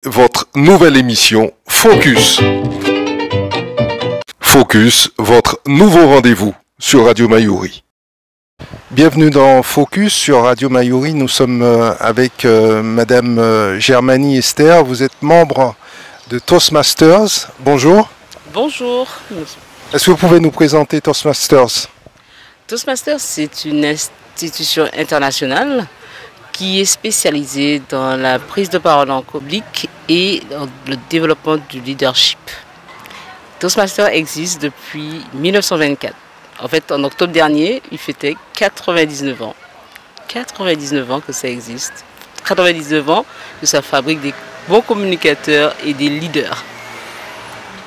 Votre nouvelle émission Focus. Focus, votre nouveau rendez-vous sur Radio Mayuri. Bienvenue dans Focus sur Radio Mayuri. Nous sommes avec Madame Germanie Esther. Vous êtes membre de Toastmasters. Bonjour. Bonjour. Est-ce que vous pouvez nous présenter Toastmasters? Toastmasters, c'est une institution internationale qui est spécialisée dans la prise de parole en public et dans le développement du leadership. Toastmasters existe depuis 1924. En fait, en octobre dernier, il fêtait 99 ans. 99 ans que ça existe. 99 ans que ça fabrique des bons communicateurs et des leaders.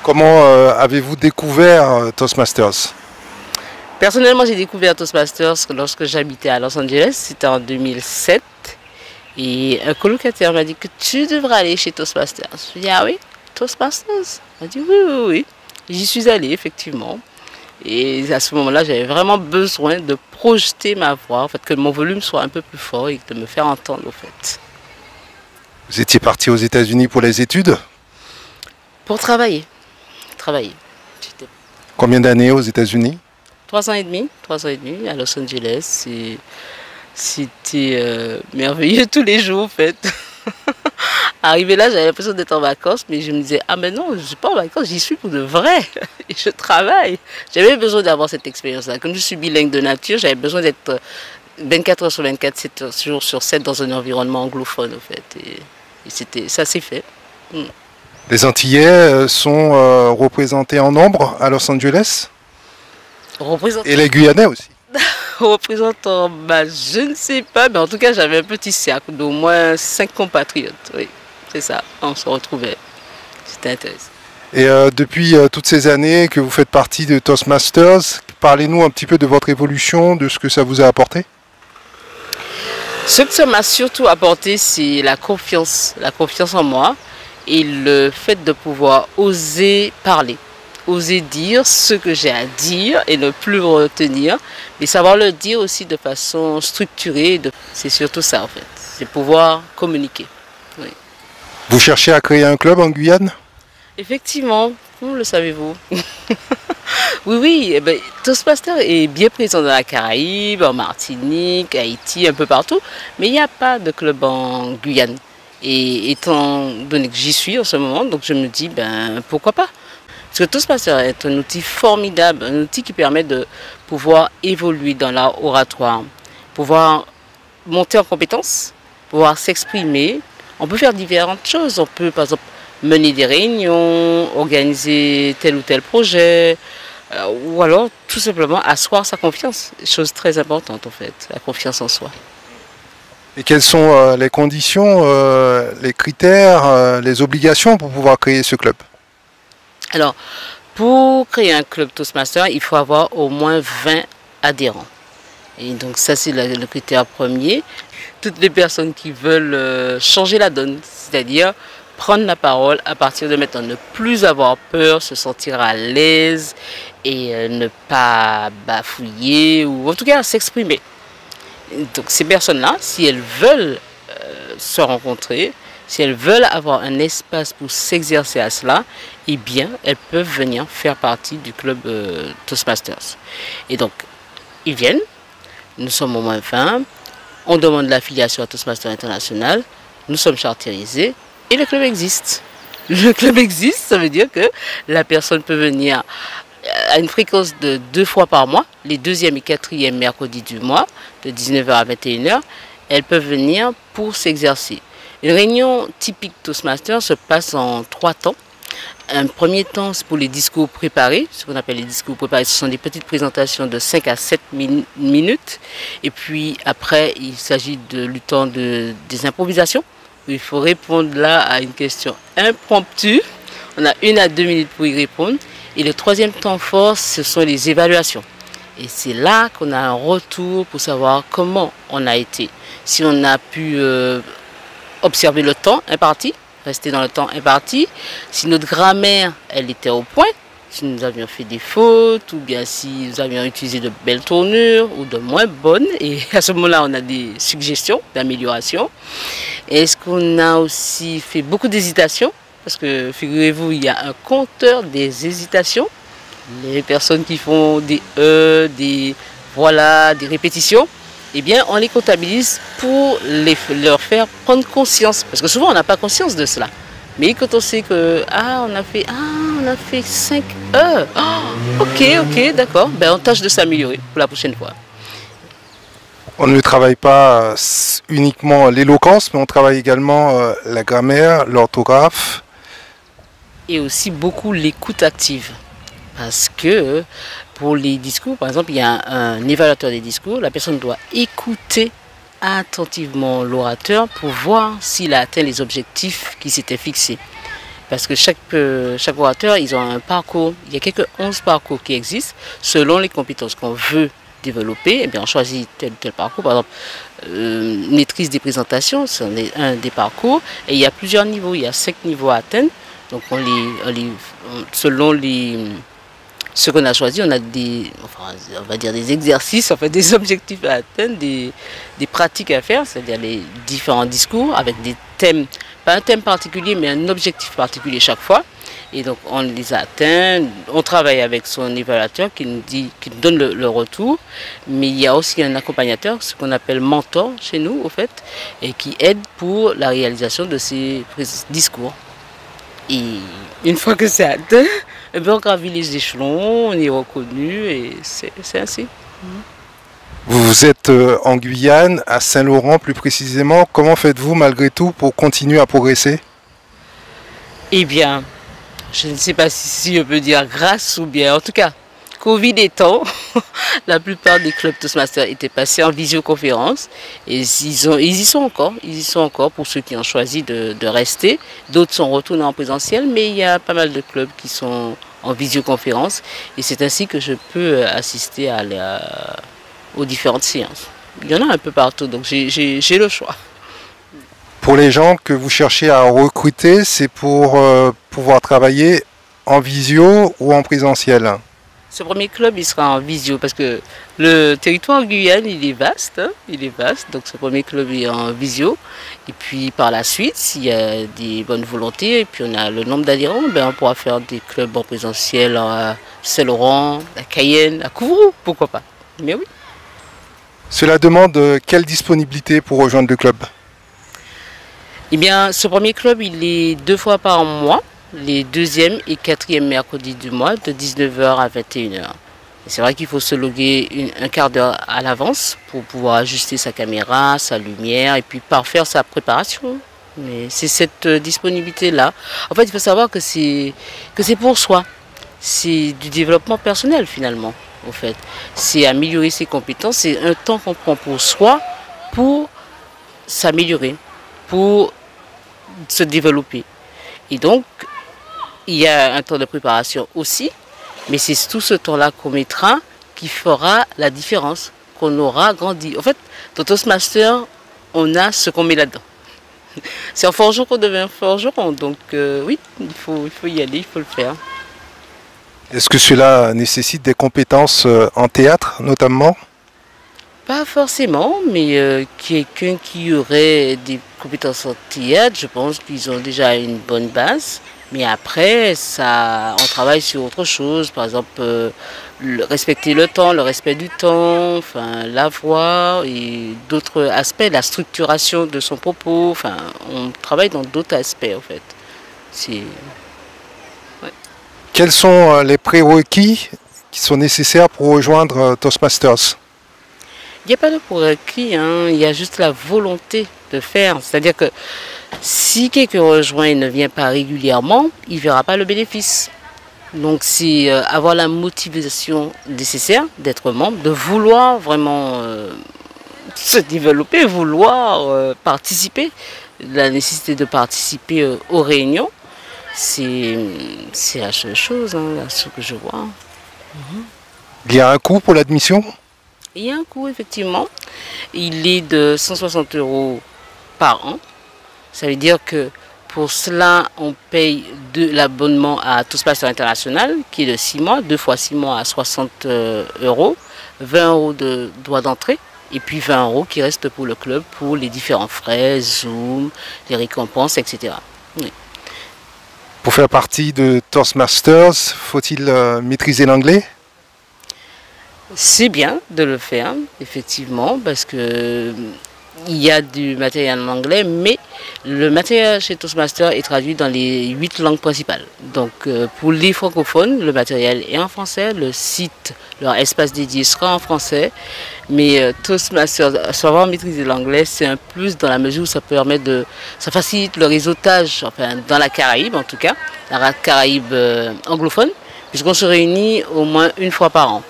Comment avez-vous découvert Toastmasters? Personnellement, j'ai découvert Toastmasters lorsque j'habitais à Los Angeles, c'était en 2007. Et un colocataire m'a dit que tu devrais aller chez Toastmasters. Je lui ai dit, ah oui, Toastmasters? Il m'a dit oui. J'y suis allée, effectivement. Et à ce moment-là, j'avais vraiment besoin de projeter ma voix, en fait, que mon volume soit un peu plus fort et de me faire entendre, au fait. Vous étiez parti aux États-Unis pour les études? Pour travailler. Combien d'années aux États-Unis? 3 ans et demi à Los Angeles. C'était merveilleux tous les jours, en fait. Arrivé là, j'avais l'impression d'être en vacances, mais je me disais, ah mais non, je ne suis pas en vacances, j'y suis pour de vrai. Et je travaille. J'avais besoin d'avoir cette expérience-là. Comme je suis bilingue de nature, j'avais besoin d'être 24 heures sur 24, 7 jours sur 7 dans un environnement anglophone, en fait. Et ça s'est fait. Les Antillais sont représentés en nombre à Los Angeles? Et les Guyanais aussi? Représentant, je ne sais pas, mais en tout cas, j'avais un petit cercle d'au moins 5 compatriotes. Oui, c'est ça, on se retrouvait. C'était intéressant. Et depuis toutes ces années que vous faites partie de Toastmasters, parlez-nous un petit peu de votre évolution, de ce que ça vous a apporté. Ce que ça m'a surtout apporté, c'est la confiance en moi et le fait de pouvoir oser parler. Oser dire ce que j'ai à dire et ne plus retenir, mais savoir le dire aussi de façon structurée. C'est surtout ça en fait, c'est pouvoir communiquer. Oui. Vous cherchez à créer un club en Guyane? Effectivement, le savez-vous? Oui, Toastmasters est bien présent dans la Caraïbe, en Martinique, Haïti, un peu partout, mais il n'y a pas de club en Guyane. Et étant donné que j'y suis en ce moment, donc je me dis, pourquoi pas? Parce que Toastmasters est un outil formidable, un outil qui permet de pouvoir évoluer dans l'art oratoire, pouvoir monter en compétences, pouvoir s'exprimer. On peut faire différentes choses. On peut, par exemple, mener des réunions, organiser tel ou tel projet, ou alors tout simplement asseoir sa confiance. Chose très importante en fait, la confiance en soi. Et quelles sont les conditions, les critères, les obligations pour pouvoir créer ce club? Alors, pour créer un club Toastmasters, il faut avoir au moins 20 adhérents. Et donc ça, c'est le critère premier. Toutes les personnes qui veulent changer la donne, c'est-à-dire prendre la parole à partir de maintenant, ne plus avoir peur, se sentir à l'aise et ne pas bafouiller ou en tout cas s'exprimer. Donc ces personnes-là, si elles veulent se rencontrer, si elles veulent avoir un espace pour s'exercer à cela, eh bien, elles peuvent venir faire partie du club Toastmasters. Et donc, ils viennent, nous sommes au moins 20, on demande l'affiliation à Toastmasters International, nous sommes charterisés et le club existe. Le club existe, ça veut dire que la personne peut venir à une fréquence de 2 fois par mois, les 2e et 4e mercredis du mois, de 19h à 21h, elles peuvent venir pour s'exercer. Une réunion typique Toastmasters se passe en 3 temps. Un premier temps, c'est pour les discours préparés. Ce qu'on appelle les discours préparés, ce sont des petites présentations de 5 à 7 minutes. Et puis après, il s'agit du temps des improvisations. Il faut répondre là à une question impromptue. On a 1 à 2 minutes pour y répondre. Et le 3e temps fort, ce sont les évaluations. Et c'est là qu'on a un retour pour savoir comment on a été. Si on a pu observer le temps imparti, rester dans le temps imparti, si notre grammaire, elle était au point, si nous avions fait des fautes ou bien si nous avions utilisé de belles tournures ou de moins bonnes. Et à ce moment-là, on a des suggestions d'amélioration. Est-ce qu'on a aussi fait beaucoup d'hésitations? Parce que figurez-vous, il y a un compteur des hésitations. Les personnes qui font des des répétitions, eh bien, on les comptabilise pour leur faire prendre conscience. Parce que souvent, on n'a pas conscience de cela. Mais quand on sait que on a fait 5 heures. Ok, d'accord. Ben, on tâche de s'améliorer pour la prochaine fois. On ne travaille pas uniquement l'éloquence, mais on travaille également la grammaire, l'orthographe. Et aussi beaucoup l'écoute active. Parce que pour les discours, par exemple, il y a un évaluateur des discours. La personne doit écouter attentivement l'orateur pour voir s'il a atteint les objectifs qui s'étaient fixés. Parce que chaque orateur, ils ont un parcours. Il y a quelques 11 parcours qui existent selon les compétences qu'on veut développer. Eh bien, on choisit tel parcours. Par exemple, maîtrise des présentations, c'est un des parcours. Et il y a plusieurs niveaux. Il y a 5 niveaux à atteindre. Donc, selon ce qu'on a choisi, on a on va dire des exercices, en fait, des objectifs à atteindre, des pratiques à faire, c'est-à-dire les différents discours avec des thèmes, pas un thème particulier, mais un objectif particulier chaque fois. Et donc on les atteint, on travaille avec son évaluateur qui nous donne le retour, mais il y a aussi un accompagnateur, ce qu'on appelle mentor chez nous, au fait, et qui aide pour la réalisation de ces discours. Et une fois que c'est atteint, eh bien, on gravit les échelons, on est reconnu et c'est ainsi. Vous êtes en Guyane, à Saint-Laurent plus précisément. Comment faites-vous malgré tout pour continuer à progresser? Eh bien, je ne sais pas si je peux dire grâce ou bien, en tout cas, Covid étant, la plupart des clubs Toastmasters étaient passés en visioconférence et ils y sont encore pour ceux qui ont choisi de rester. D'autres sont retournés en présentiel, mais il y a pas mal de clubs qui sont en visioconférence et c'est ainsi que je peux assister aux différentes séances. Il y en a un peu partout, donc j'ai le choix. Pour les gens que vous cherchez à recruter, c'est pour pouvoir travailler en visio ou en présentiel? Ce premier club, il sera en visio parce que le territoire Guyane, il est vaste, donc ce premier club est en visio. Et puis par la suite, s'il y a des bonnes volontés et puis on a le nombre d'adhérents, ben on pourra faire des clubs en présentiel à Saint-Laurent, à Cayenne, à Couvrou, pourquoi pas. Mais oui. Cela demande quelle disponibilité pour rejoindre le club? Eh bien, ce premier club, il est 2 fois par mois, les 2e et 4e mercredis du mois, de 19h à 21h. C'est vrai qu'il faut se loguer un quart d'heure à l'avance pour pouvoir ajuster sa caméra, sa lumière et puis parfaire sa préparation. Mais c'est cette disponibilité-là. En fait, il faut savoir que c'est pour soi. C'est du développement personnel finalement, au fait. C'est améliorer ses compétences, c'est un temps qu'on prend pour soi pour s'améliorer, pour se développer. Et donc, il y a un temps de préparation aussi, mais c'est tout ce temps-là qu'on mettra qui fera la différence, qu'on aura grandi. En fait, dans Toastmaster, on a ce qu'on met là-dedans. C'est en forgeron qu'on devient forgeron, donc oui, il faut y aller, il faut le faire. Est-ce que cela nécessite des compétences en théâtre notamment? Pas forcément, mais quelqu'un qui aurait des compétences en théâtre, je pense qu'ils ont déjà une bonne base. Mais après, on travaille sur autre chose, par exemple, respecter le temps, le respect du temps, enfin, la voix et d'autres aspects, la structuration de son propos. Enfin, on travaille dans d'autres aspects en fait. Ouais. Quels sont les prérequis qui sont nécessaires pour rejoindre Toastmasters? Il n'y a pas de prérequis, hein, il y a juste la volonté de faire. C'est-à-dire que si quelqu'un rejoint et ne vient pas régulièrement, il ne verra pas le bénéfice. Donc c'est avoir la motivation nécessaire d'être membre, de vouloir vraiment se développer, vouloir participer, la nécessité de participer aux réunions, c'est la seule chose, hein, ce que je vois. Il y a un coût pour l'admission? Il y a un coût, effectivement. Il est de 160 € par an. Ça veut dire que pour cela, on paye l'abonnement à Toastmaster International, qui est de 6 mois, 2 fois 6 mois à 60 €, 20 € de droit d'entrée, et puis 20 € qui restent pour le club, pour les différents frais, Zoom, les récompenses, etc. Oui. Pour faire partie de Toastmasters, faut-il maîtriser l'anglais? C'est bien de le faire, effectivement, parce que il y a du matériel en anglais, mais le matériel chez Toastmaster est traduit dans les 8 langues principales. Donc pour les francophones, le matériel est en français, le site, leur espace dédié sera en français, mais Toastmaster, savoir maîtriser l'anglais, c'est un plus dans la mesure où ça facilite le réseautage, enfin dans la Caraïbe en tout cas, la Caraïbe anglophone, puisqu'on se réunit au moins une fois par an.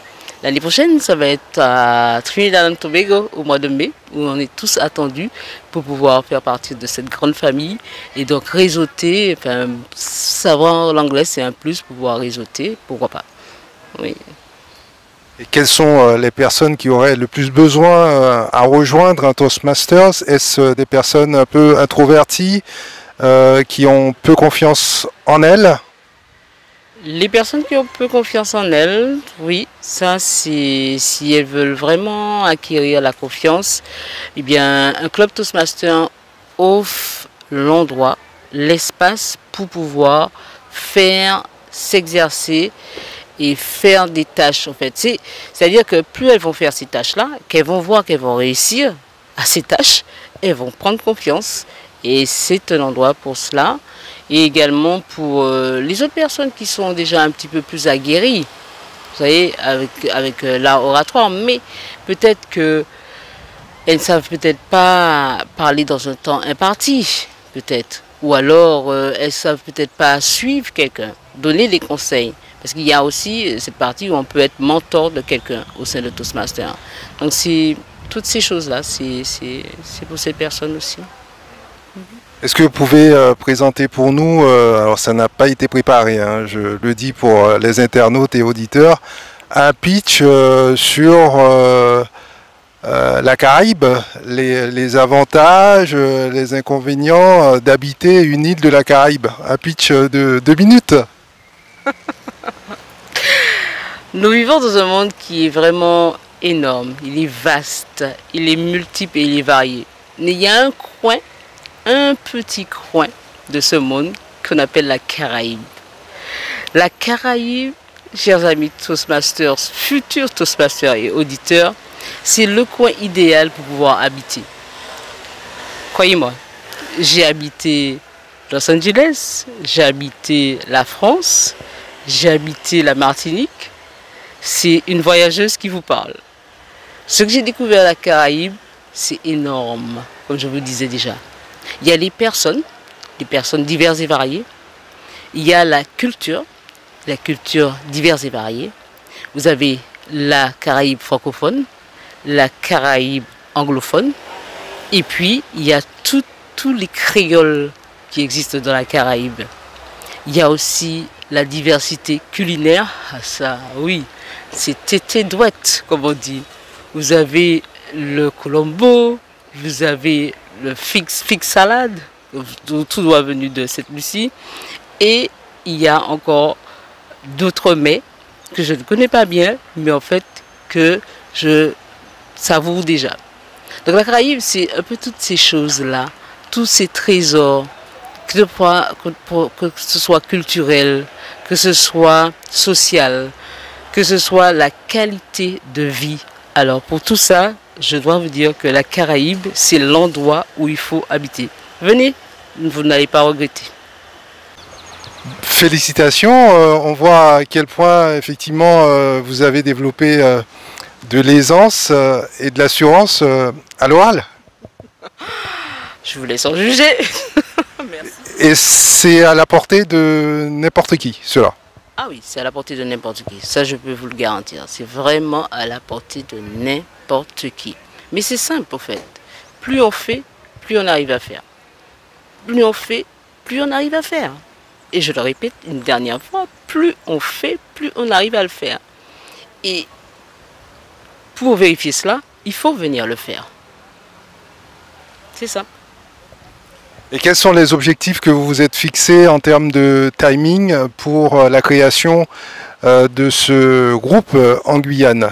L'année prochaine, ça va être à Trinidad and Tobago au mois de mai, où on est tous attendus pour pouvoir faire partie de cette grande famille et donc réseauter. Enfin, savoir l'anglais, c'est un plus pour pouvoir réseauter, pourquoi pas. Oui. Et quelles sont les personnes qui auraient le plus besoin à rejoindre un Toastmasters? Est-ce des personnes un peu introverties, qui ont peu confiance en elles? Les personnes qui ont peu confiance en elles, oui, ça c'est si elles veulent vraiment acquérir la confiance, eh bien un club Toastmaster offre l'endroit, l'espace pour pouvoir faire, s'exercer et faire des tâches en fait. C'est-à-dire que plus elles vont faire ces tâches-là, qu'elles vont voir qu'elles vont réussir à ces tâches, elles vont prendre confiance et c'est un endroit pour cela. Et également pour les autres personnes qui sont déjà un petit peu plus aguerries, vous savez, avec l'art oratoire, mais peut-être qu'elles ne savent peut-être pas parler dans un temps imparti, peut-être. Ou alors elles ne savent peut-être pas suivre quelqu'un, donner des conseils. Parce qu'il y a aussi cette partie où on peut être mentor de quelqu'un au sein de Toastmaster. Donc toutes ces choses-là, c'est pour ces personnes aussi. Est-ce que vous pouvez présenter pour nous, alors ça n'a pas été préparé, hein, je le dis pour les internautes et auditeurs, un pitch sur la Caraïbe, les avantages, les inconvénients d'habiter une île de la Caraïbe. Un pitch de 2 minutes. Nous vivons dans un monde qui est vraiment énorme, il est vaste, il est multiple et il est varié. Mais il y a un petit coin de ce monde qu'on appelle la Caraïbe. La Caraïbe, chers amis Toastmasters, futurs Toastmasters et auditeurs, c'est le coin idéal pour pouvoir habiter. Croyez-moi, j'ai habité Los Angeles, j'ai habité la France, j'ai habité la Martinique. C'est une voyageuse qui vous parle. Ce que j'ai découvert à la Caraïbe, c'est énorme, comme je vous disais déjà. Il y a les personnes diverses et variées. Il y a la culture diverse et variée. Vous avez la Caraïbe francophone, la Caraïbe anglophone. Et puis, il y a tous les créoles qui existent dans la Caraïbe. Il y a aussi la diversité culinaire. Ah ça, oui, c'est tété douette, comme on dit. Vous avez le colombo, vous avez le fixe salade, tout doit venir de cette Lucie. Et il y a encore d'autres mets que je ne connais pas bien, mais en fait que je savoure déjà. Donc la Caraïbe, c'est un peu toutes ces choses-là, tous ces trésors, que ce soit culturel, que ce soit social, que ce soit la qualité de vie. Alors pour tout ça, je dois vous dire que la Caraïbe, c'est l'endroit où il faut habiter. Venez, vous n'allez pas regretter. Félicitations, on voit à quel point effectivement vous avez développé de l'aisance et de l'assurance à l'oral. Je vous laisse en juger. Merci. Et c'est à la portée de n'importe qui, cela. Ah oui, c'est à la portée de n'importe qui. Ça, je peux vous le garantir. C'est vraiment à la portée de n'importe qui. Mais c'est simple, en fait. Plus on fait, plus on arrive à faire. Plus on fait, plus on arrive à faire. Et je le répète une dernière fois, plus on fait, plus on arrive à le faire. Et pour vérifier cela, il faut venir le faire. C'est ça. Et quels sont les objectifs que vous vous êtes fixés en termes de timing pour la création de ce groupe en Guyane?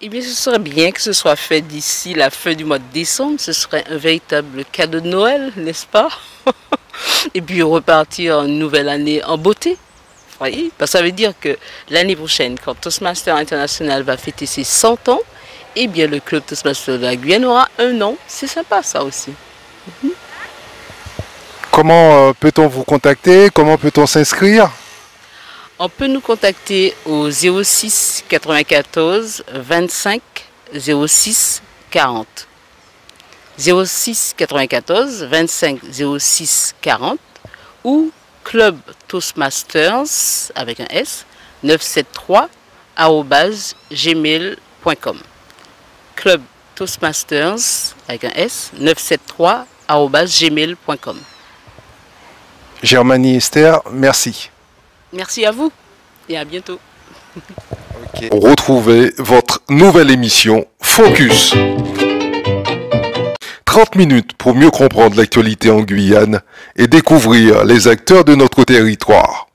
Eh bien, ce serait bien que ce soit fait d'ici la fin du mois de décembre. Ce serait un véritable cadeau de Noël, n'est-ce pas? Et puis repartir en nouvelle année en beauté. Voyez? Parce que ça veut dire que l'année prochaine, quand Toastmaster International va fêter ses 100 ans, eh bien le club Toastmaster de la Guyane aura un an. C'est sympa ça aussi. Comment peut-on vous contacter? Comment peut-on s'inscrire? On peut nous contacter au 06 94 25 06 40. 06 94 25 06 40 ou Club Toastmasters avec un S 973@gmail.com. Club Toastmasters avec un S 973@gmail.com. Germanie Esther, merci. Merci à vous et à bientôt. Retrouvez votre nouvelle émission Focus. 30 minutes pour mieux comprendre l'actualité en Guyane et découvrir les acteurs de notre territoire.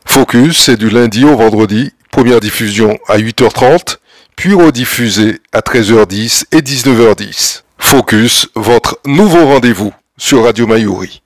Focus, c'est du lundi au vendredi, première diffusion à 8h30, puis rediffusée à 13h10 et 19h10. Focus, votre nouveau rendez-vous sur Radio Mayuri.